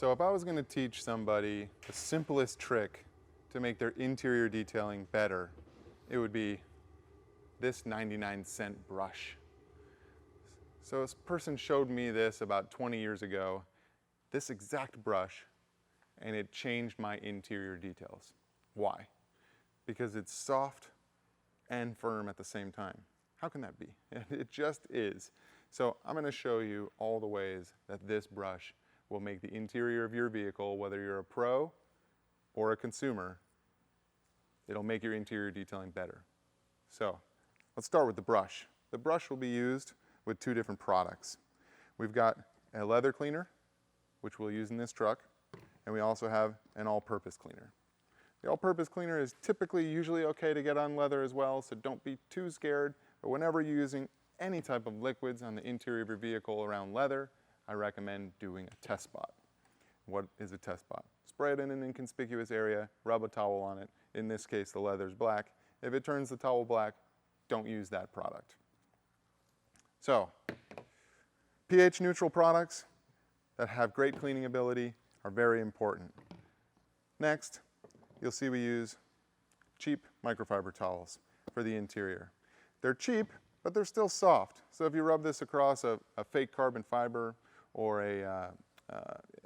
So if I was going to teach somebody the simplest trick to make their interior detailing better, it would be this 99-cent brush. So this person showed me this about 20 years ago, this exact brush, and it changed my interior details. Why? Because it's soft and firm at the same time. How can that be? It just is. So I'm going to show you all the ways that this brush will make the interior of your vehicle, whether you're a pro or a consumer, it'll make your interior detailing better. So let's start with the brush. The brush will be used with two different products. We've got a leather cleaner, which we'll use in this truck, and we also have an all-purpose cleaner. The all-purpose cleaner is usually okay to get on leather as well, so don't be too scared. But whenever you're using any type of liquids on the interior of your vehicle around leather, I recommend doing a test spot. What is a test spot? Spray it in an inconspicuous area, rub a towel on it. In this case, the leather's black. If it turns the towel black, don't use that product. So, pH neutral products that have great cleaning ability are very important. Next, you'll see we use cheap microfiber towels for the interior. They're cheap, but they're still soft. So if you rub this across a fake carbon fiber or a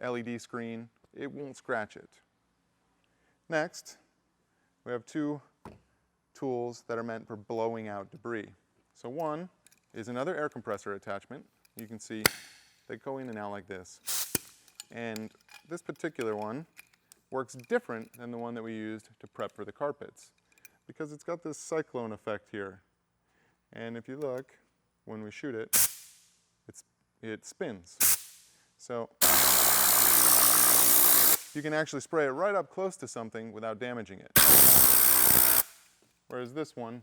LED screen, it won't scratch it. Next, we have two tools that are meant for blowing out debris. So one is another air compressor attachment. You can see they go in and out like this. And this particular one works different than the one that we used to prep for the carpets because it's got this cyclone effect here. And if you look, when we shoot it, it spins. So you can actually spray it right up close to something without damaging it. Whereas this one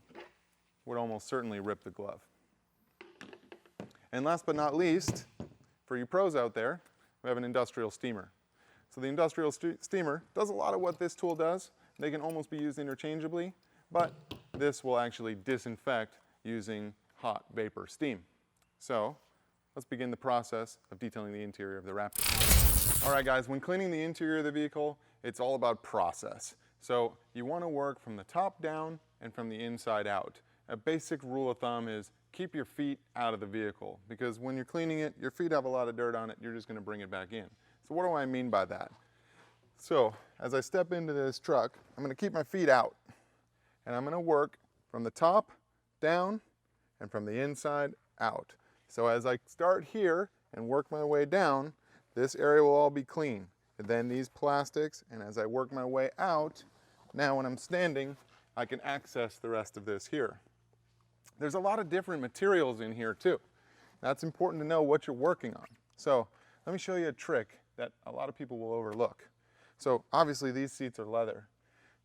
would almost certainly rip the glove. And last but not least, for you pros out there, we have an industrial steamer. So the industrial steamer does a lot of what this tool does. They can almost be used interchangeably, but this will actually disinfect using hot vapor steam. So let's begin the process of detailing the interior of the Raptor. All right guys, when cleaning the interior of the vehicle, it's all about process. So you want to work from the top down and from the inside out. A basic rule of thumb is keep your feet out of the vehicle because when you're cleaning it, your feet have a lot of dirt on it, you're just going to bring it back in. So what do I mean by that? So as I step into this truck, I'm going to keep my feet out and I'm going to work from the top down and from the inside out. So as I start here and work my way down, this area will all be clean. And then these plastics, and as I work my way out, now when I'm standing, I can access the rest of this here. There's a lot of different materials in here too. That's important to know what you're working on. So let me show you a trick that a lot of people will overlook. So obviously these seats are leather.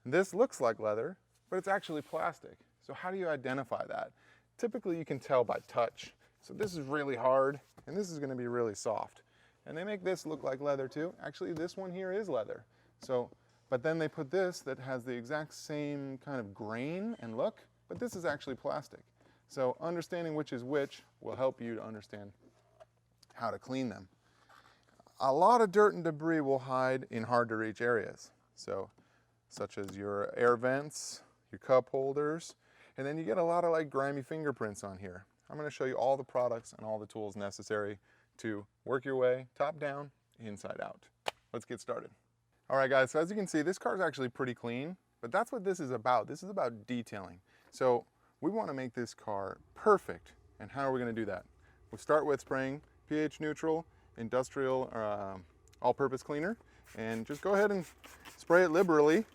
This looks like leather, but it's actually plastic. So how do you identify that? Typically you can tell by touch. So this is really hard, and this is going to be really soft. And they make this look like leather too. Actually this one here is leather. So, but then they put this that has the exact same kind of grain and look, but this is actually plastic. So understanding which is which will help you to understand how to clean them. A lot of dirt and debris will hide in hard to reach areas. So, such as your air vents, your cup holders, and then you get a lot of like grimy fingerprints on here. I'm going to show you all the products and all the tools necessary to work your way top down, inside out. Let's get started. All right guys, so as you can see, this car is actually pretty clean, but that's what this is about. This is about detailing. So we want to make this car perfect. And how are we going to do that? We'll start with spraying pH neutral industrial all-purpose cleaner, and just go ahead and spray it liberally.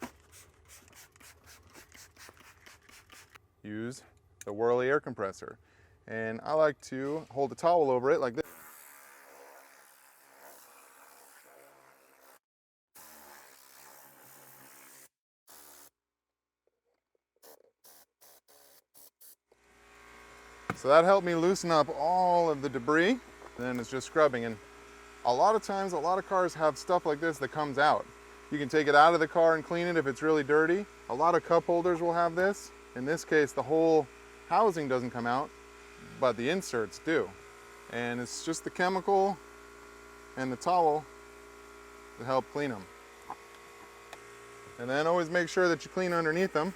Use the Whirly air compressor, and I like to hold a towel over it like this. So that helped me loosen up all of the debris. Then it's just scrubbing, and a lot of times, a lot of cars have stuff like this that comes out. You can take it out of the car and clean it if it's really dirty. A lot of cup holders will have this. In this case, the whole housing doesn't come out, but the inserts do. And it's just the chemical and the towel to help clean them. And then always make sure that you clean underneath them.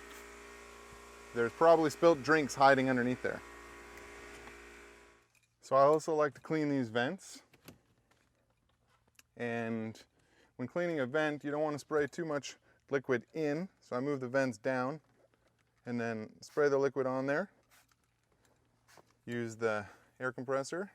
There's probably spilt drinks hiding underneath there. So I also like to clean these vents. And when cleaning a vent, you don't want to spray too much liquid in. So I move the vents down and then spray the liquid on there. Use the air compressor.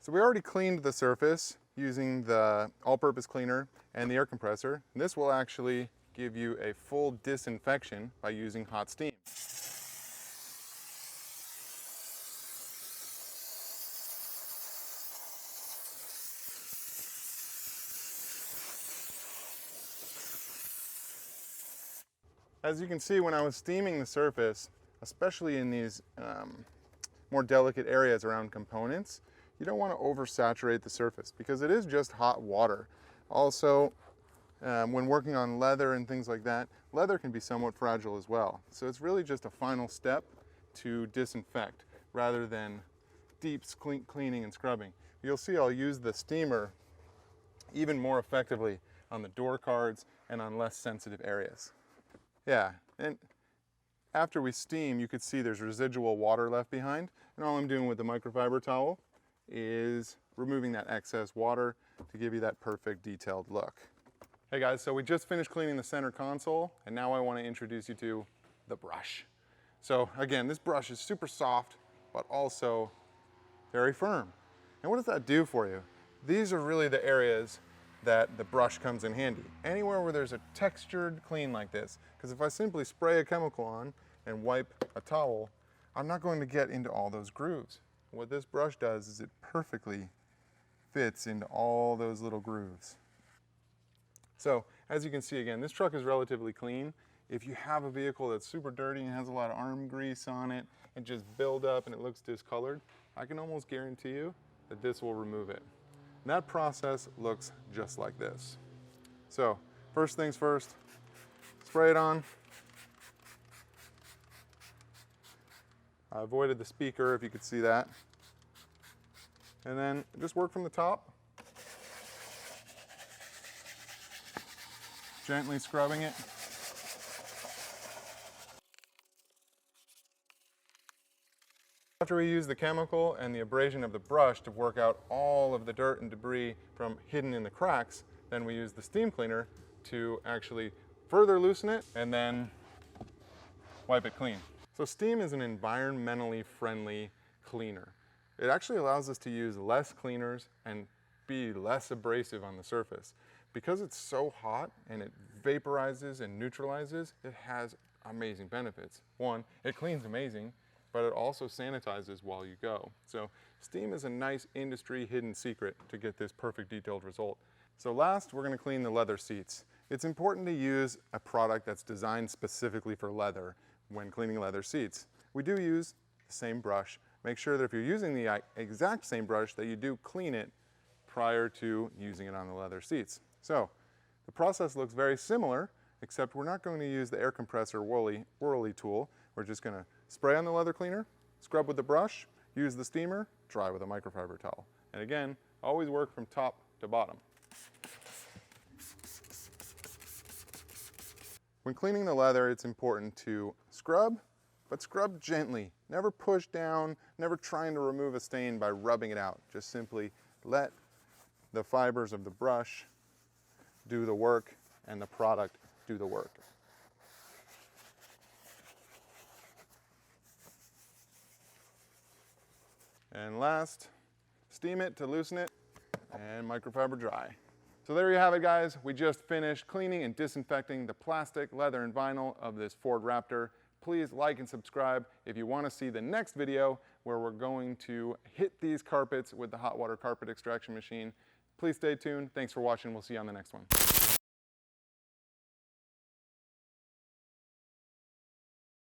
So we already cleaned the surface using the all-purpose cleaner and the air compressor. And this will actually give you a full disinfection by using hot steam. As you can see, when I was steaming the surface, especially in these more delicate areas around components, you don't want to oversaturate the surface because it is just hot water. Also, when working on leather and things like that, leather can be somewhat fragile as well. So it's really just a final step to disinfect rather than deep cleaning and scrubbing. You'll see I'll use the steamer even more effectively on the door cards and on less sensitive areas. Yeah, and after we steam, you could see there's residual water left behind. And all I'm doing with the microfiber towel is removing that excess water to give you that perfect detailed look. Hey guys, so we just finished cleaning the center console, and now I want to introduce you to the brush. So again, this brush is super soft, but also very firm. And what does that do for you? These are really the areas that the brush comes in handy. Anywhere where there's a textured clean like this, because if I simply spray a chemical on and wipe a towel, I'm not going to get into all those grooves. What this brush does is it perfectly fits into all those little grooves. So, as you can see again, this truck is relatively clean. If you have a vehicle that's super dirty and has a lot of arm grease on it and just build up and it looks discolored, I can almost guarantee you that this will remove it. And that process looks just like this. So, first things first, spray it on. I avoided the speaker, if you could see that. And then just work from the top. Gently scrubbing it. After we use the chemical and the abrasion of the brush to work out all of the dirt and debris from hidden in the cracks, then we use the steam cleaner to actually further loosen it and then wipe it clean. So steam is an environmentally friendly cleaner. It actually allows us to use less cleaners and be less abrasive on the surface. Because it's so hot and it vaporizes and neutralizes, it has amazing benefits. One, it cleans amazing, but it also sanitizes while you go. So steam is a nice industry hidden secret to get this perfect detailed result. So last, we're gonna clean the leather seats. It's important to use a product that's designed specifically for leather when cleaning leather seats. We do use the same brush. Make sure that if you're using the exact same brush that you do clean it prior to using it on the leather seats. So the process looks very similar, except we're not going to use the air compressor whirly tool. We're just gonna spray on the leather cleaner, scrub with the brush, use the steamer, dry with a microfiber towel. And again, always work from top to bottom. When cleaning the leather, it's important to scrub, but scrub gently. Never push down, never trying to remove a stain by rubbing it out. Just simply let the fibers of the brush do the work and the product do the work. And last, steam it to loosen it and microfiber dry. So there you have it, guys. We just finished cleaning and disinfecting the plastic, leather, and vinyl of this Ford Raptor. Please like and subscribe if you want to see the next video where we're going to hit these carpets with the hot water carpet extraction machine. Please stay tuned. Thanks for watching. We'll see you on the next one.